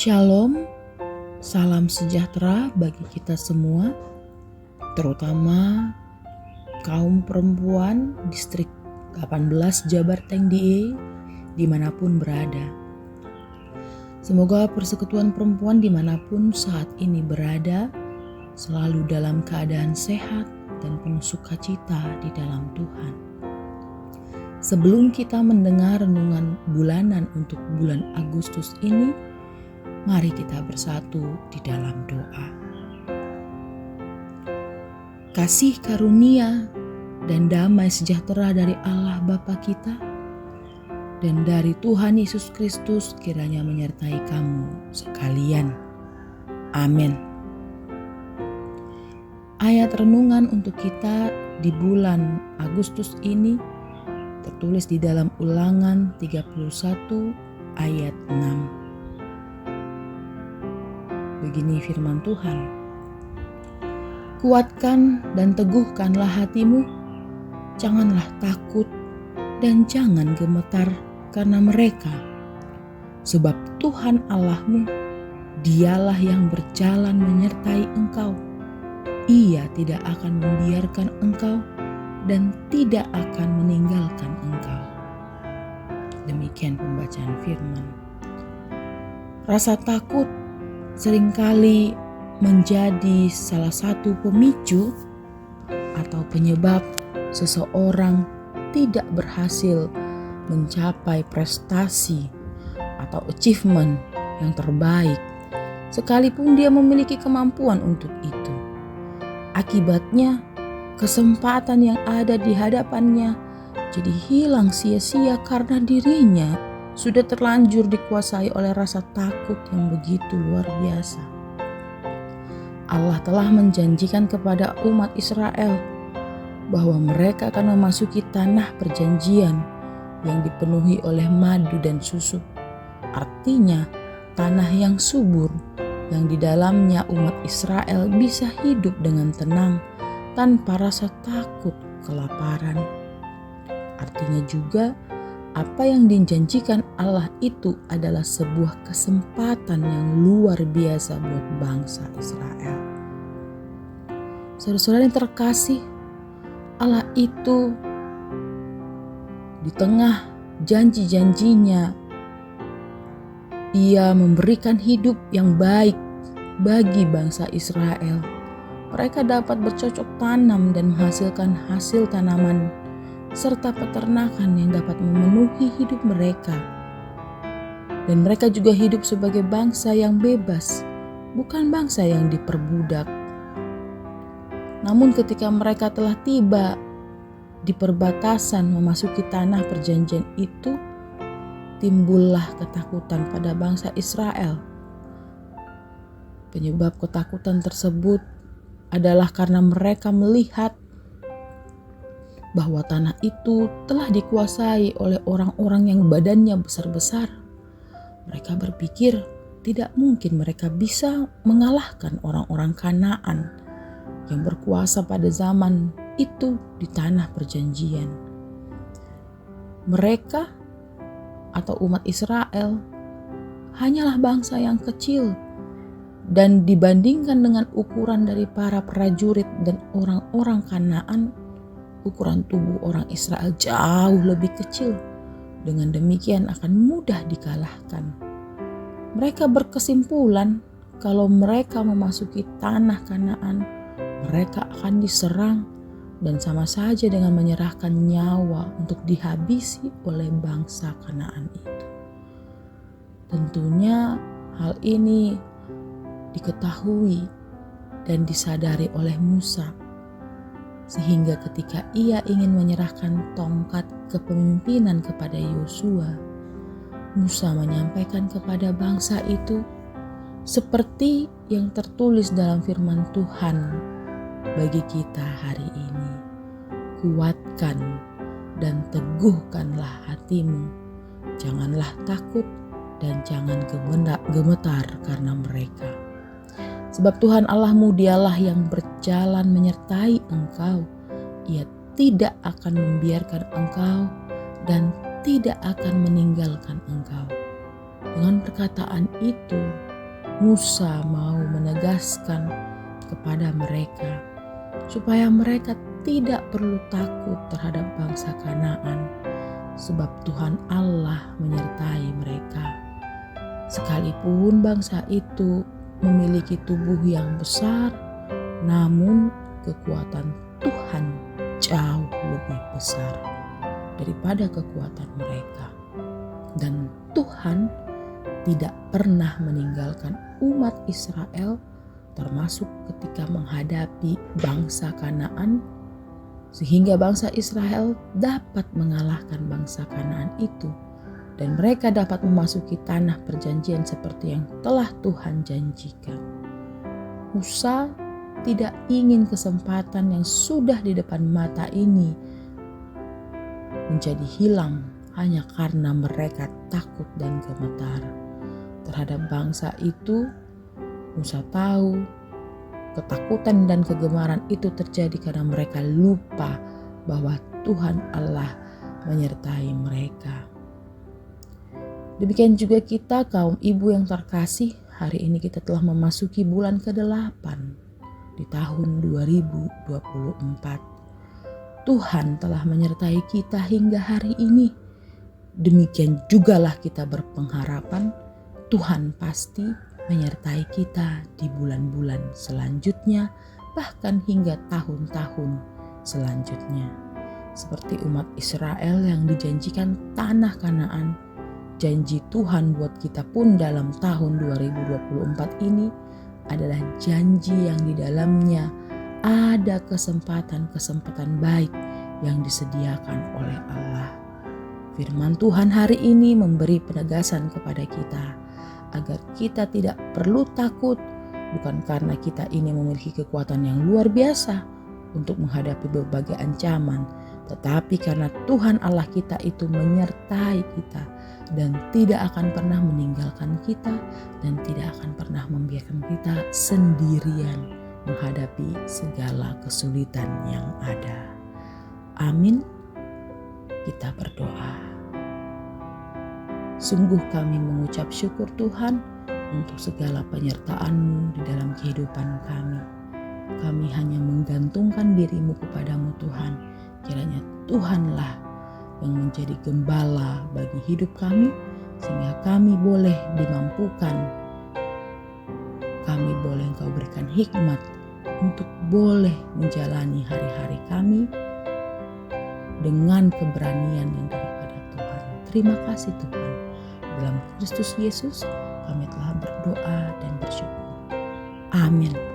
Shalom, salam sejahtera bagi kita semua, terutama kaum perempuan distrik 18 Jabar Teng Die dimanapun berada. Semoga persekutuan perempuan dimanapun saat ini berada selalu dalam keadaan sehat dan penuh sukacita di dalam Tuhan. Sebelum kita mendengar renungan bulanan untuk bulan Agustus ini, mari kita bersatu di dalam doa. Kasih karunia dan damai sejahtera dari Allah Bapa kita dan dari Tuhan Yesus Kristus kiranya menyertai kamu sekalian. Amin. Ayat renungan untuk kita di bulan Agustus ini tertulis di dalam Ulangan 31 ayat 6. Begini firman Tuhan, kuatkan dan teguhkanlah hatimu, janganlah takut dan jangan gemetar karena mereka. Sebab Tuhan Allahmu, dialah yang berjalan menyertai engkau. Ia tidak akan membiarkan engkau dan tidak akan meninggalkan engkau. Demikian pembacaan firman. Rasa takut seringkali menjadi salah satu pemicu atau penyebab seseorang tidak berhasil mencapai prestasi atau achievement yang terbaik, sekalipun dia memiliki kemampuan untuk itu. Akibatnya, kesempatan yang ada di hadapannya jadi hilang sia-sia karena dirinya sudah terlanjur dikuasai oleh rasa takut yang begitu luar biasa. Allah telah menjanjikan kepada umat Israel bahwa mereka akan memasuki tanah perjanjian yang dipenuhi oleh madu dan susu. Artinya tanah yang subur yang di dalamnya umat Israel bisa hidup dengan tenang tanpa rasa takut kelaparan. Artinya juga apa yang dijanjikan Allah itu adalah sebuah kesempatan yang luar biasa buat bangsa Israel. Saudara-saudara yang terkasih, Allah itu di tengah janji-janjinya, Ia memberikan hidup yang baik bagi bangsa Israel. Mereka dapat bercocok tanam dan menghasilkan hasil tanaman serta peternakan yang dapat memenuhi hidup mereka. Dan mereka juga hidup sebagai bangsa yang bebas, bukan bangsa yang diperbudak. Namun ketika mereka telah tiba di perbatasan memasuki tanah perjanjian itu, timbullah ketakutan pada bangsa Israel. Penyebab ketakutan tersebut adalah karena mereka melihat bahwa tanah itu telah dikuasai oleh orang-orang yang badannya besar-besar. Mereka berpikir tidak mungkin mereka bisa mengalahkan orang-orang Kanaan yang berkuasa pada zaman itu di tanah perjanjian. Mereka atau umat Israel hanyalah bangsa yang kecil dan dibandingkan dengan ukuran dari para prajurit dan orang-orang Kanaan, ukuran tubuh orang Israel jauh lebih kecil. Dengan demikian akan mudah dikalahkan. Mereka berkesimpulan kalau mereka memasuki tanah Kanaan, mereka akan diserang dan sama saja dengan menyerahkan nyawa untuk dihabisi oleh bangsa Kanaan itu. Tentunya hal ini diketahui dan disadari oleh Musa, sehingga ketika ia ingin menyerahkan tongkat kepemimpinan kepada Yosua, Musa menyampaikan kepada bangsa itu seperti yang tertulis dalam firman Tuhan bagi kita hari ini. Kuatkan dan teguhkanlah hatimu, janganlah takut dan jangan gemetar karena mereka. Sebab Tuhan Allahmu dialah yang berjalan menyertai engkau. Ia tidak akan membiarkan engkau dan tidak akan meninggalkan engkau. Dengan perkataan itu, Musa mau menegaskan kepada mereka supaya mereka tidak perlu takut terhadap bangsa Kanaan, sebab Tuhan Allah menyertai mereka. Sekalipun bangsa itu memiliki tubuh yang besar, namun kekuatan Tuhan jauh lebih besar daripada kekuatan mereka. Dan Tuhan tidak pernah meninggalkan umat Israel, termasuk ketika menghadapi bangsa Kanaan, sehingga bangsa Israel dapat mengalahkan bangsa Kanaan itu dan mereka dapat memasuki tanah perjanjian seperti yang telah Tuhan janjikan. Musa tidak ingin kesempatan yang sudah di depan mata ini menjadi hilang hanya karena mereka takut dan gemetar terhadap bangsa itu. Musa tahu ketakutan dan kegemaran itu terjadi karena mereka lupa bahwa Tuhan Allah menyertai mereka. Demikian juga kita, kaum ibu yang terkasih, hari ini kita telah memasuki bulan ke-8 di tahun 2024. Tuhan telah menyertai kita hingga hari ini. Demikian jugalah kita berpengharapan Tuhan pasti menyertai kita di bulan-bulan selanjutnya, bahkan hingga tahun-tahun selanjutnya. Seperti umat Israel yang dijanjikan tanah Kanaan, janji Tuhan buat kita pun dalam tahun 2024 ini adalah janji yang di dalamnya ada kesempatan-kesempatan baik yang disediakan oleh Allah. Firman Tuhan hari ini memberi penegasan kepada kita agar kita tidak perlu takut, bukan karena kita ini memiliki kekuatan yang luar biasa untuk menghadapi berbagai ancaman, tetapi karena Tuhan Allah kita itu menyertai kita dan tidak akan pernah meninggalkan kita dan tidak akan pernah membiarkan kita sendirian menghadapi segala kesulitan yang ada. Amin. Kita berdoa. Sungguh kami mengucap syukur Tuhan untuk segala penyertaan-Mu di dalam kehidupan kami. Kami hanya menggantungkan diri-Mu kepadamu Tuhan. Kiranya Tuhanlah yang menjadi gembala bagi hidup kami, sehingga kami boleh dimampukan. Kami boleh Engkau berikan hikmat untuk boleh menjalani hari-hari kami dengan keberanian yang daripada Tuhan. Terima kasih Tuhan. Dalam Kristus Yesus kami telah berdoa dan bersyukur. Amin.